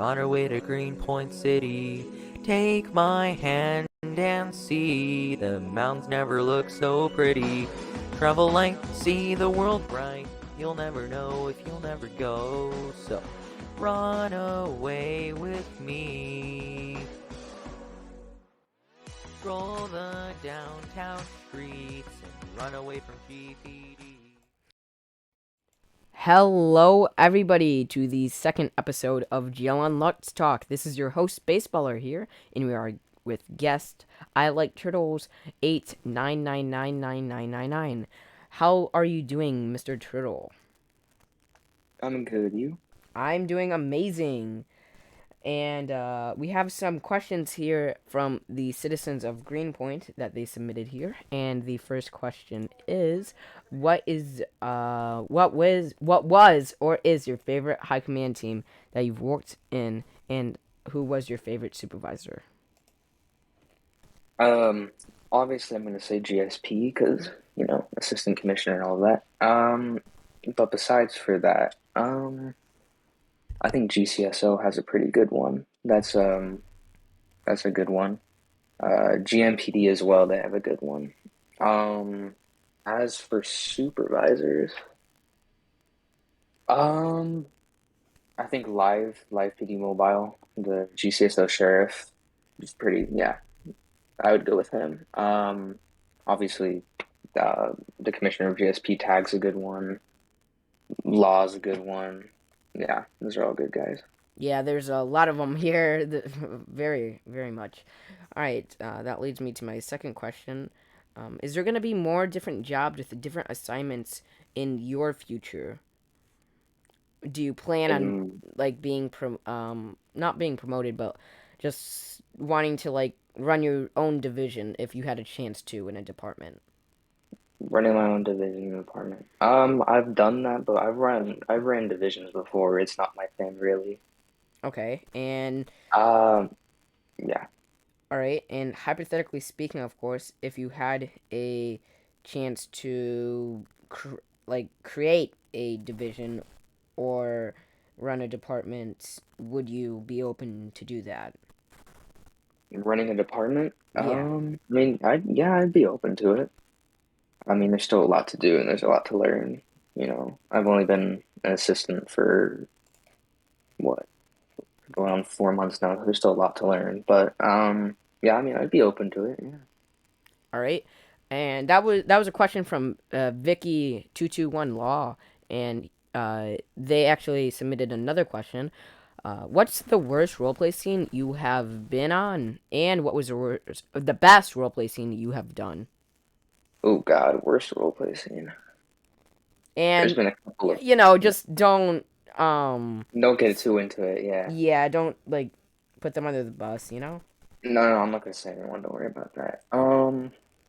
run away to Greenpoint City. Take my hand and see the mountains never look so pretty. Travel light, see the world bright. You'll never know if you'll never go. So run away with me. Stroll the downtown streets and run away from GPD. Hello, everybody, to the second episode of GLN Let's Talk. This is your host, Baseballer here, and we are with guest I Like Turtles 8999999. How are you doing, Mr. Turtle? I'm good. You? I'm doing amazing. And we have some questions here from the citizens of Greenpoint that they submitted here. And the first question is, what was or is your favorite high command team that you've worked in, and who was your favorite supervisor? Um, Obviously I'm gonna say GSP because assistant commissioner and all that. But besides for that, I think GCSO has a pretty good one. That's a good one. GMPD as well. They have a good one. Um, as for supervisors, um, I think live PD Mobile, the GCSO sheriff, is pretty. Yeah, I would go with him. Obviously, the commissioner of GSP Tag's a good one. Law's a good one. Yeah, those are all good guys. Yeah, there's a lot of them here. Very, very much. All right, that leads me to my second question. Is there going to be more different jobs with different assignments in your future? Do you plan on And like not being promoted, but just wanting to like run your own division if you had a chance to in a department? running my own division department. I've done that, but I've ran divisions before. It's not my thing really. Okay, and Um, yeah, all right, and hypothetically speaking, of course, if you had a chance to create a division or run a department, would you be open to do that? running a department. Yeah, I mean, I'd be open to it. I mean, there's still a lot to do and there's a lot to learn. I've only been an assistant for what, going on 4 months now. So there's still a lot to learn, but yeah, I mean, I'd be open to it. Yeah. all right. And that was a question from Vicky221 Law, and they actually submitted another question. What's the worst roleplay scene you have been on, and what was the best roleplay scene you have done? Oh God, worst roleplay scene. There's And been a couple of. just um Don't get too into it. Yeah. yeah, don't like put them under the bus. No, I'm not gonna say anyone. Don't worry about that.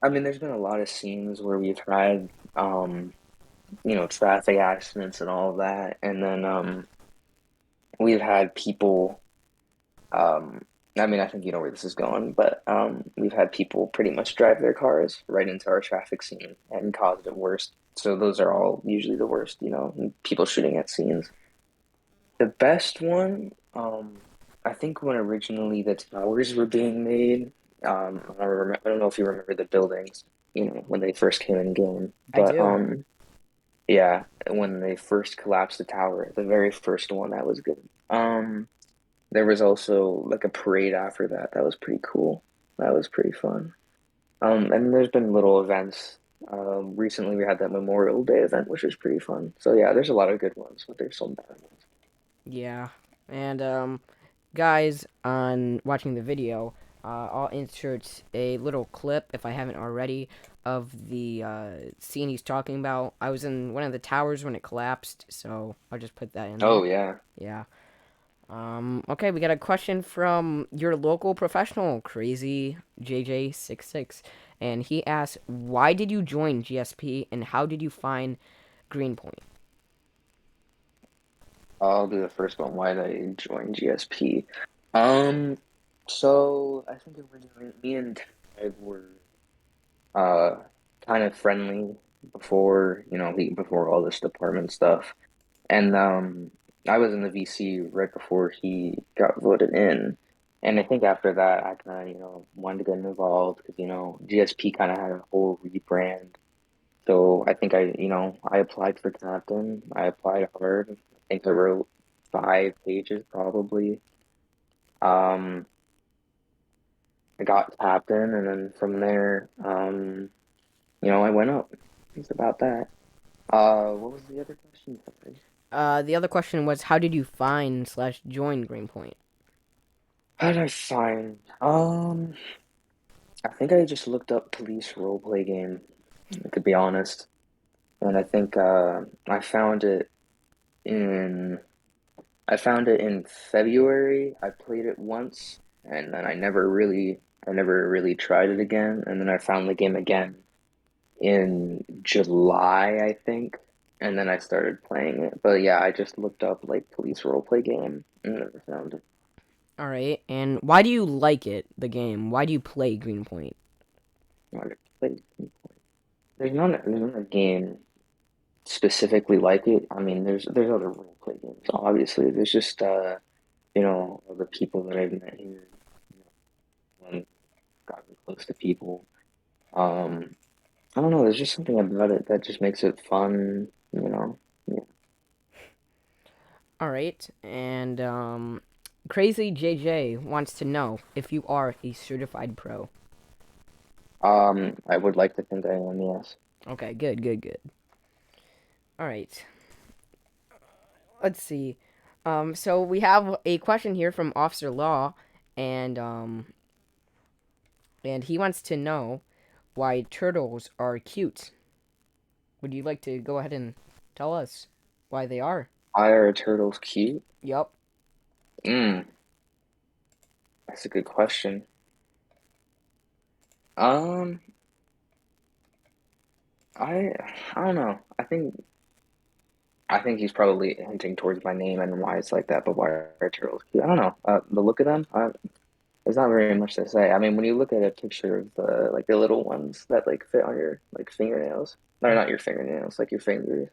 I mean, there's been a lot of scenes where we've had traffic accidents and all of that, and then we've had people. Um, I mean, I think you know where this is going, but we've had people pretty much drive their cars right into our traffic scene and cause it worse. So those are all usually the worst, and people shooting at scenes. The best one, I think when originally the towers were being made, I don't know if you remember the buildings, when they first came in game, I but do. yeah, when they first collapsed the tower, the very first one, that was good. There was also like a parade after that. That was pretty cool. That was pretty fun. And there's been little events. Recently we had that Memorial Day event, which was pretty fun. So yeah, there's a lot of good ones, but there's some bad ones. Yeah. And guys on watching the video, I'll insert a little clip if I haven't already of the scene he's talking about. I was in one of the towers when it collapsed, so I'll just put that in there. Oh yeah. Yeah. Okay, we got a question from your local professional, Crazy JJ66, and he asks, "Why did you join GSP, and how did you find Greenpoint?" I'll do the first one. Why did I join GSP? Um, so I think originally me and Ted were uh kind of friendly before, before all this department stuff. And I was in the VC right before he got voted in. And I think after that, I kind of, wanted to get involved because, GSP kind of had a whole rebrand. So I think I applied for captain. I applied hard. I think I wrote 5 pages probably. Um, I got captain, and then from there, I went up. It's about that. What was the other question? Sorry. The other question was, how did you find slash join Greenpoint? How did I find? I think I just looked up police roleplay game, to be honest, and I think in I found it in February. I played it once, and then I never really tried it again. And then I found the game again in July, I think, and then I started playing it. But yeah, I just looked up like police roleplay game and never found it. All right, and why do you like it, the game? Why do you play Greenpoint? I played. There's not a game specifically like it. I mean, there's other role play games. Obviously, there's just all the people that I've met here, and gotten close to people. Um, I don't know. There's just something about it that just makes it fun. Yeah. All right, and Crazy JJ wants to know if you are a certified pro. I would like to think I am. Yes. Okay, good, good, good. All right, let's see. So we have a question here from Officer Law, and he wants to know why turtles are cute. Would you like to go ahead and tell us why they are? Why are turtles cute? Yup. Mm, that's a good question. Um, I I don't know. I think he's probably hinting towards my name and why it's like that. But why are turtles cute? I don't know. The look of them. There's not very much to say. I mean, when you look at a picture of the little ones that like fit on your like fingernails, or not your fingernails, like your fingers.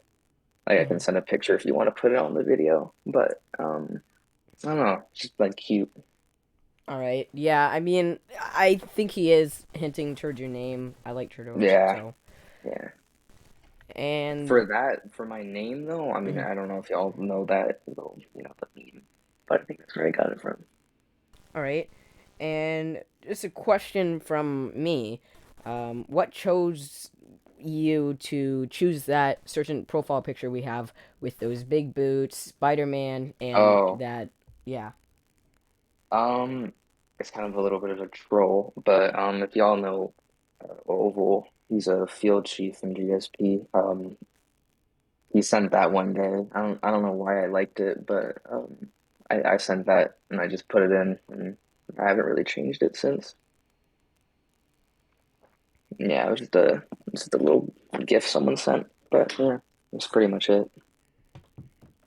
Like I can Mm-hmm. send a picture if you want to put it on the video. But I don't know, just like cute. All right. Yeah, I mean, I think he is hinting towards your name. I like turtles, Yeah, so. yeah. And For that, for my name though, I mean, mhm. I don't know if y'all know that, little, the meme, but I think that's where I got it from. All right. And just a question from me. What chose you to choose that certain profile picture we have with those big boots, Spider-Man, and Oh, that, yeah. um, it's kind of a little bit of a troll, but if y'all know Oval, he's a field chief in GSP. He sent that one day. I don't know why I liked it, but I sent that and I just put it in, and I haven't really changed it since. Yeah, it was just a little gift someone sent, but yeah, that's pretty much it.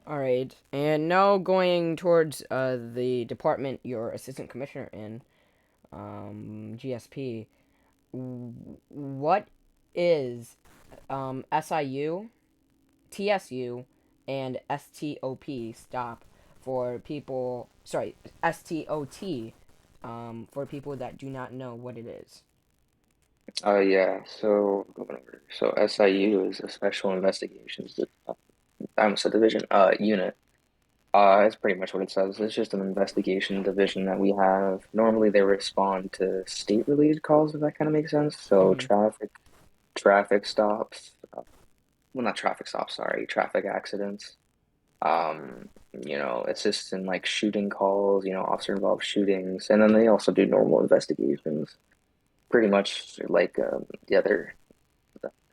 All right. And now going towards the department you're assistant commissioner in, GSP. What is SIU, TSU, and STOP stop for people? Sorry, STOT for people that do not know what it is. Yeah, so going over. So SIU is a Special Investigations, I almost said division, unit. That's pretty much what it says. It's just an investigation division that we have. Normally they respond to state-related calls, if that kind of makes sense. So Mm-hmm. traffic stops, well, not traffic stops, sorry, traffic accidents. Assist in like shooting calls, officer involved shootings, and then they also do normal investigations, pretty much like the other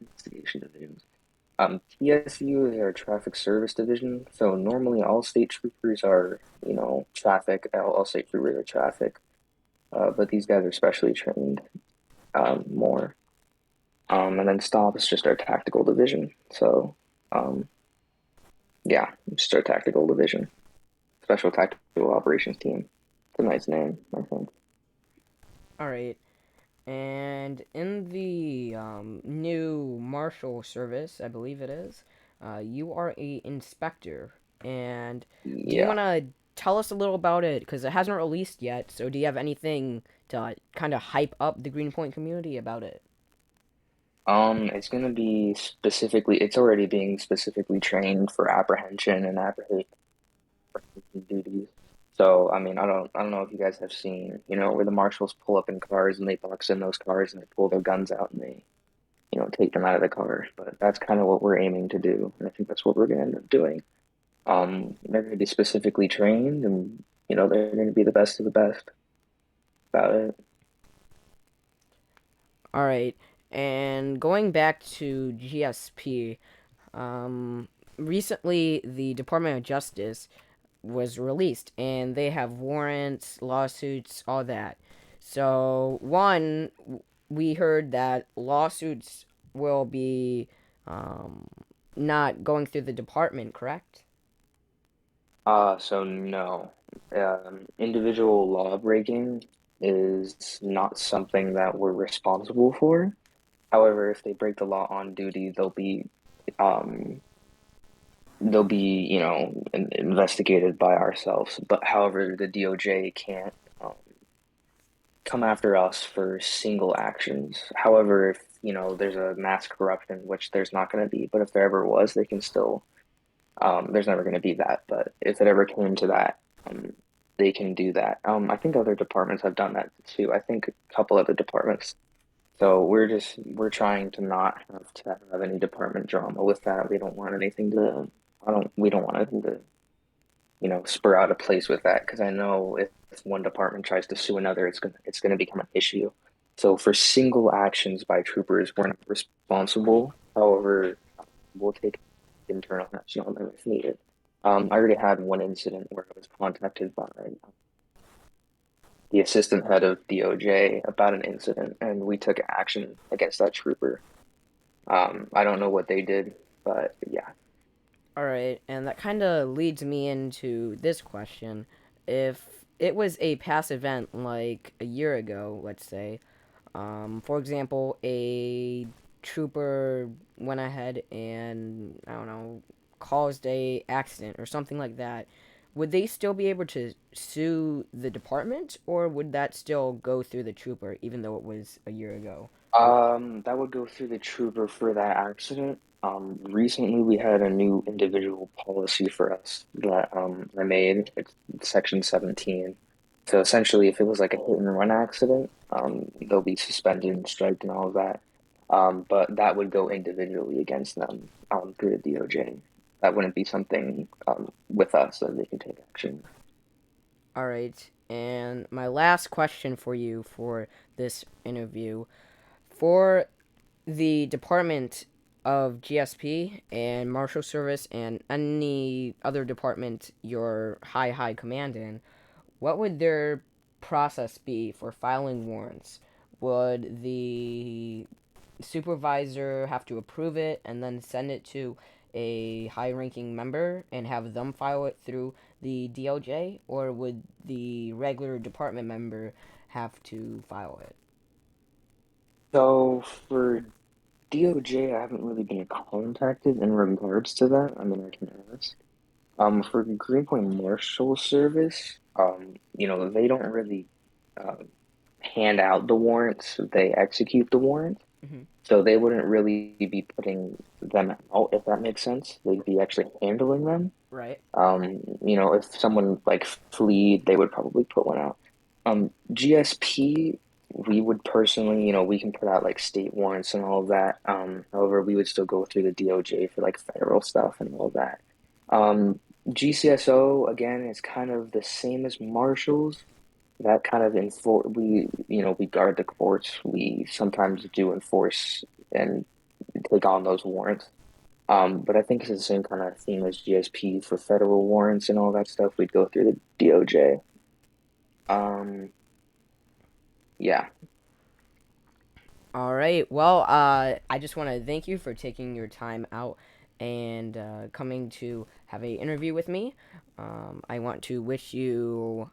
investigation divisions. TSU is our traffic service division, so normally all state troopers are, traffic, all state troopers are traffic, but these guys are specially trained more. And then stop is just our tactical division. So, um, yeah, just our tactical division, special tactical operations team. It's a nice name, I think. All right. And in the new Marshal service, I believe it is, you are a inspector. And do you Yeah. want to tell us a little about it? Because it hasn't released yet. So do you have anything to kind of hype up the Greenpoint community about it? It's gonna be specifically, it's already being specifically trained for apprehension and apprehension duties. So, I mean, I don't know if you guys have seen, where the marshals pull up in cars and they box in those cars and they pull their guns out and they, take them out of the car. But that's kind of what we're aiming to do, and I think that's what we're gonna end up doing. They're gonna be specifically trained, and they're gonna be the best of the best about it. All right. And going back to GSP, recently the Department of Justice was released and they have warrants, lawsuits, all that. So, one, we heard that lawsuits will be um, not going through the department, correct? So no, individual law breaking is not something that we're responsible for. However, if they break the law on duty, um, investigated by ourselves. But however, the DOJ can't um, come after us for single actions. However, if there's a mass corruption, which there's not going to be, but if there ever was, they can still there's never going to be that, but if it ever came to that, they can do that. I think other departments have done that too. I think a couple other departments. So we're trying to not have to have any department drama with that. We don't want anything to. I don't. We don't want anything to spur out a place with that because I know if one department tries to sue another, it's gonna become an issue. So for single actions by troopers, we're not responsible. However, we'll take internal action on them if needed. I already had one incident where I was contacted by the assistant head of DOJ about an incident, and we took action against that trooper. I don't know what they did, but yeah. All right, and that kind of leads me into this question. If it was a past event like a year ago, let's say, for example, a trooper went ahead and I don't know caused a accident or something like that. Would they still be able to sue the department, or would that still go through the trooper, even though it was a year ago? That would go through the trooper for that accident. Recently we had a new individual policy for us that I made. It's Section 17. So essentially, if it was like a hit and run accident, they'll be suspended and striped and all of that. But that would go individually against them through the DOJ. That wouldn't be something with us that they can take action. All right, and my last question for you for this interview: for the Department of GSP and Marshal Service and any other department your high command in, what would their process be for filing warrants? Would the supervisor have to approve it and then send it to a high ranking member and have them file it through the DOJ? Or would the regular department member have to file it? So for DOJ, I haven't really been contacted in regards to that. I mean, I can ask. For Greenpoint Marshal Service, they don't really um, hand out the warrants; they execute the warrants. Hmm. So they wouldn't really be putting them out, if that makes sense. They'd be actually handling them. Right. If someone like fleed, they would probably put one out. GSP, we would personally, we can put out like state warrants and all of that. However, we would still go through the DOJ for like federal stuff and all that. GCSO again is kind of the same as marshals. That kind of enforce we guard the courts. We sometimes do enforce and take on those warrants. But I think it's the same kind of theme as GSP for federal warrants and all that stuff. We'd go through the DOJ. Um, yeah. All right. Well, I just want to thank you for taking your time out and coming to have a interview with me. I want to wish you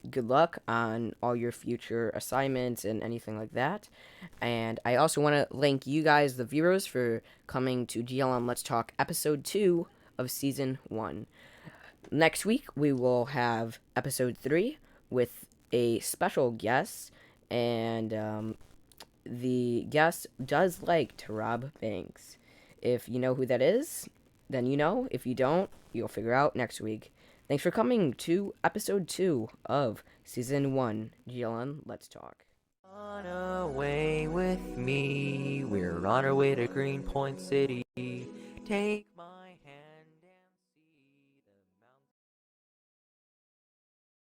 good luck on all your future assignments and anything like that. And I also want to thank you guys, the viewers, for coming to GLM Let's Talk episode 2 of season 1. Next week, we will have episode 3 with a special guest, and the guest does like to rob banks. If you know who that is, then you know. If you don't, you'll figure out next week. Thanks for coming to episode 2 of season 1. GLN, let's talk. On away with me, we're on our way to Greenpoint City. Take my